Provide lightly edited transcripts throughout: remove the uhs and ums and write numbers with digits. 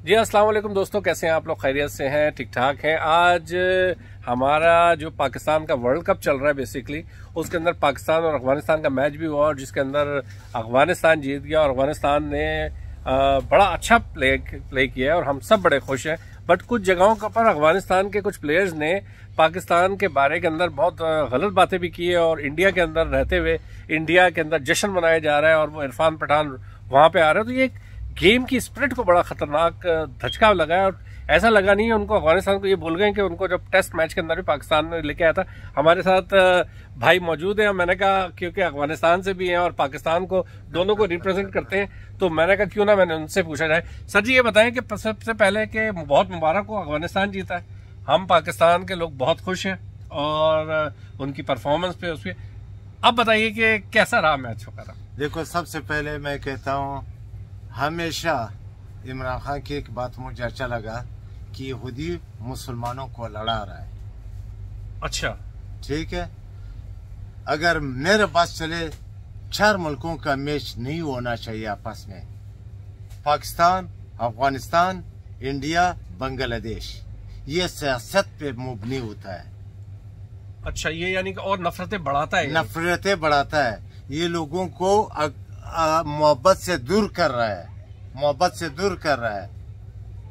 जी अस्सलाम वालेकुम दोस्तों, कैसे हैं आप लोग? खैरियत से हैं, ठीक ठाक हैं। आज हमारा जो पाकिस्तान का वर्ल्ड कप चल रहा है बेसिकली, उसके अंदर पाकिस्तान और अफगानिस्तान का मैच भी हुआ और जिसके अंदर अफगानिस्तान जीत गया और अफगानिस्तान ने बड़ा अच्छा प्ले किया है और हम सब बड़े खुश हैं। बट कुछ जगहों पर अफगानिस्तान के कुछ प्लेयर्स ने पाकिस्तान के बारे के अंदर बहुत गलत बातें भी की है और इंडिया के अंदर रहते हुए इंडिया के अंदर जश्न मनाया जा रहा है और वो इरफान पठान वहां पे आ रहे हैं। तो ये गेम की स्पिरिट को बड़ा खतरनाक धचका लगा है और ऐसा लगा नहीं है उनको, अफगानिस्तान को ये भूल गए कि उनको जब टेस्ट मैच के अंदर भी पाकिस्तान ने लेके आया था। हमारे साथ भाई मौजूद हैं। मैंने कहा क्योंकि अफगानिस्तान से भी हैं और पाकिस्तान को दोनों को रिप्रेजेंट करते हैं, तो मैंने कहा क्यों ना मैंने उनसे पूछा जाए। सर जी ये बताएं कि सबसे पहले कि बहुत मुबारक हो, अफगानिस्तान जीता है। हम पाकिस्तान के लोग बहुत खुश हैं और उनकी परफॉर्मेंस पे उसपे। अब बताइए कि कैसा रहा मैच वगैरह? देखो, सबसे पहले मैं कहता हूँ हमेशा इमरान खान की एक बात मुझे अच्छा लगा कि यहूदी मुसलमानों को लड़ा रहा है। अच्छा, ठीक है। अगर मेरे पास चले 4 मुल्कों का मैच नहीं होना चाहिए आपस में, पाकिस्तान, अफगानिस्तान, इंडिया, बांग्लादेश। ये सियासत पे मुबनी होता है। अच्छा, ये यानी कि और नफरतें बढ़ाता है? नफरतें बढ़ाता है। ये लोगों को मोहब्बत से दूर कर रहा है, मोहब्बत से दूर कर रहा है।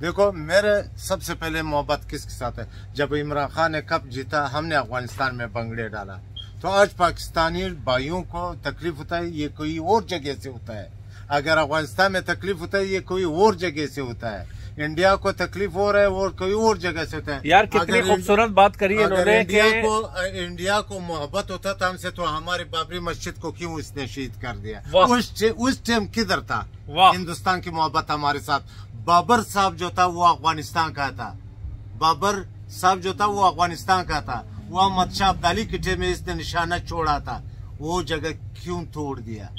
देखो, मेरे सबसे पहले मोहब्बत किसके साथ है? जब इमरान खान ने कप जीता, हमने अफगानिस्तान में बंगड़े डाला, तो आज पाकिस्तानी भाइयों को तकलीफ होता है, ये कोई और जगह से होता है। अगर अफगानिस्तान में तकलीफ होता है, ये कोई और जगह से होता है। इंडिया को तकलीफ हो रहा है और कोई और जगह से होता है। यार कितनी खूबसूरत बात करी है इन्होंने। इंडिया को मोहब्बत होता था हमसे, तो हमारी बाबरी मस्जिद को क्यों इसने शहीद कर दिया? उस टाइम किधर था हिंदुस्तान की मोहब्बत हमारे साथ? बाबर साहब जो था वो अफगानिस्तान का था। बाबर साहब जो था वो अफगानिस्तान का था। वो अहमद शाह अब्दाली के टेम में इसने निशाना छोड़ा था। वो जगह क्यों तोड़ दिया?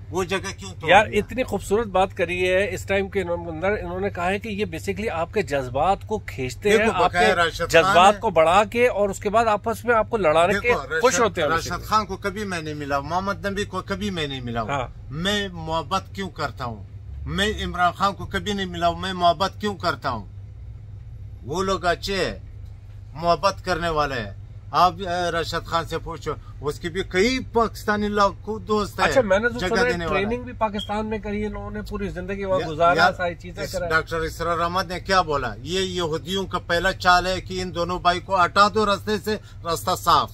वो जगह क्यों तोड़ यार दिया? इतनी खूबसूरत बात करी है इस टाइम के अंदर। इन्होंने कहा है कि ये बेसिकली आपके जज्बात को खींचते हैं, आपके जज्बात को बढ़ा के और उसके बाद आपस में आपको लड़ाने के खुश होते हैं। राशिद खान को कभी मैं नहीं मिला, मोहम्मद नबी को कभी मैं नहीं मिला। मैं मोहब्बत क्यों करता हूँ? मैं इमरान खान को कभी नहीं मिला, मैं मोहब्बत क्यों करता हूँ? वो लोग अच्छे है, मोहब्बत करने वाले हैं। आप राशिद खान से पूछो, उसकी भी कई पाकिस्तानी लोग को दोस्त है। अच्छा, मैंने तो सुना है ट्रेनिंग भी पाकिस्तान में करी है इन्होंने, ने पूरी जिंदगी वहाँ गुजारा, सारी चीजें करा। डॉक्टर इसरार अहमद ने क्या बोला? ये यहूदियों का पहला चाल है कि इन दोनों भाई को हटा दो रास्ते से, रास्ता साफ।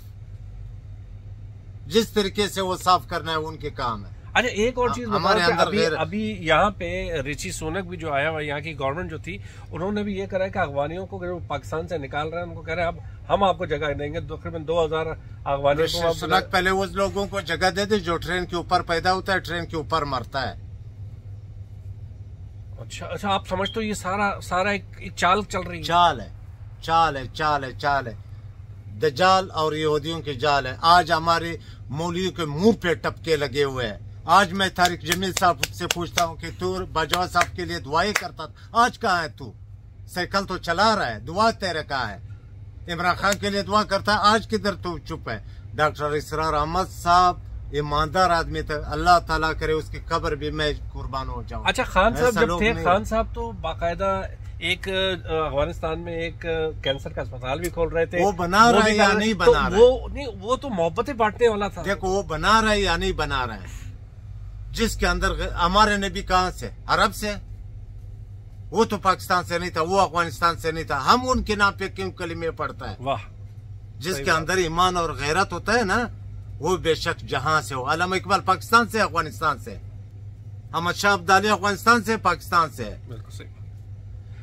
जिस तरीके से वो साफ करना है उनके काम है। अच्छा, एक और चीज हमारे अंदर अभी यहाँ पे ऋषि सुनक भी जो आया हुआ, यहाँ की गवर्नमेंट जो थी, उन्होंने भी ये करा है कि अफगानियों को जो पाकिस्तान से निकाल रहे हैं उनको कह रहे हैं अब हम आपको जगह देंगे। तकरीबन 2000 अफगानियों को सुनक पहले उस लोगों को जगह दे दे जो ट्रेन के ऊपर पैदा होता है, ट्रेन के ऊपर मरता है। अच्छा, आप समझते हो ये सारा एक चाल चल रही है? चाल है। दज्जाल और यहूदियों की जाल है। आज हमारे मौलवियों के मुंह पे टपके लगे हुए हैं। आज मैं तारिक जमील साहब से पूछता हूँ कि तू बाजवा साहब के लिए दुआएं करता था, आज कहाँ है तू? साइकिल तो चला रहा है, दुआ तेरे कहाँ है? इमरान खान के लिए दुआ करता है, आज किधर तू चुप है? डॉक्टर इसरार अहमद साहब ईमानदार आदमी थे, अल्लाह ताला करे उसकी कब्र भी मैं कुर्बान हो जाऊं। अच्छा, खान साहब जब थे, खान साहब तो बाकायदा एक अफगानिस्तान में एक कैंसर का अस्पताल भी खोल रहे थे। वो बना रहा है या नहीं बना रहा है? वो तो मोहब्बतें बांटने वाला था। देखो, वो बना रहा है या नहीं बना रहा है? जिसके अंदर हमारे नबी कहाँ से? अरब से। वो तो पाकिस्तान से नहीं था, वो अफगानिस्तान से नहीं था। हम उनके नाम पे क्यों कलिमे पढ़ता है? वाह। जिसके अंदर ईमान और गैरत होता है ना, वो बेशक जहां से हो। अल्लामा इकबाल पाकिस्तान से, अफगानिस्तान से। अहमद शाह अब्दाली अफगानिस्तान से, पाकिस्तान से। बिल्कुल सही।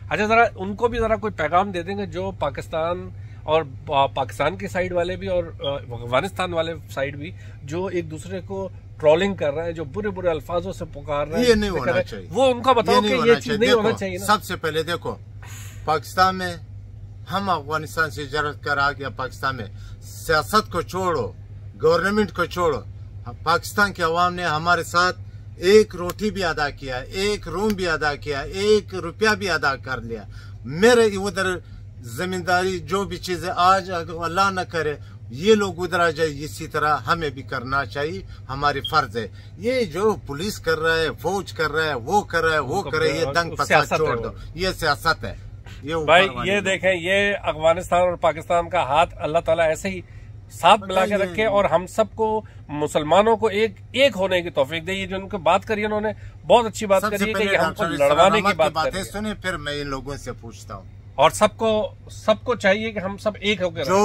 अच्छा, जरा उनको भी जरा कोई पैगाम दे देंगे जो पाकिस्तान और पाकिस्तान की साइड वाले भी और अफगानिस्तान वाले साइड भी जो एक दूसरे को ट्रोलिंग कर रहे हैं, जो बुरे बुरे अल्फाजों से पुकार रहे हैं, ये नहीं होना चाहिए। वो उनको बताओ कि ये चीज नहीं होना चाहिए ना। सबसे पहले देखो, पाकिस्तान में हम अफगानिस्तान से हिजरत कर आ गया। पाकिस्तान में सियासत को छोड़ो, गवर्नमेंट को छोड़ो, पाकिस्तान के अवाम ने हमारे साथ एक रोटी भी अदा किया, एक रूम भी अदा किया, 1 रुपया भी अदा कर लिया। मेरे उधर जमींदारी जो भी चीजें आज अल्लाह न करे ये लोग उधर आ जाए, इसी तरह हमें भी करना चाहिए, हमारी फर्ज है। ये जो पुलिस कर रहा है, फौज कर रहा है, वो कर रहा है, वो कर रहा है, ये दंग फसाद छोड़ दो, ये सियासत है। ये भाई ये देखें, ये अफगानिस्तान और पाकिस्तान का हाथ अल्लाह ताला ऐसे ही साथ मिला के रखे और हम सबको मुसलमानों को एक होने की तौफीक दे। ये जो उनकी बात करी उन्होंने बहुत अच्छी बात करी है कि ये हमको लड़वाने की बात है। सुने फिर मैं इन लोगों से पूछता हूँ, और सबको चाहिए कि हम सब एक होकर जो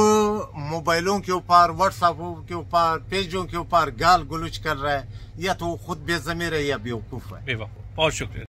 मोबाइलों के ऊपर, व्हाट्सएप के ऊपर, पेजों के ऊपर गाल गुलूच कर रहा है, या तो खुद बेज़मीर है या बेवकूफ है। बहुत शुक्रिया।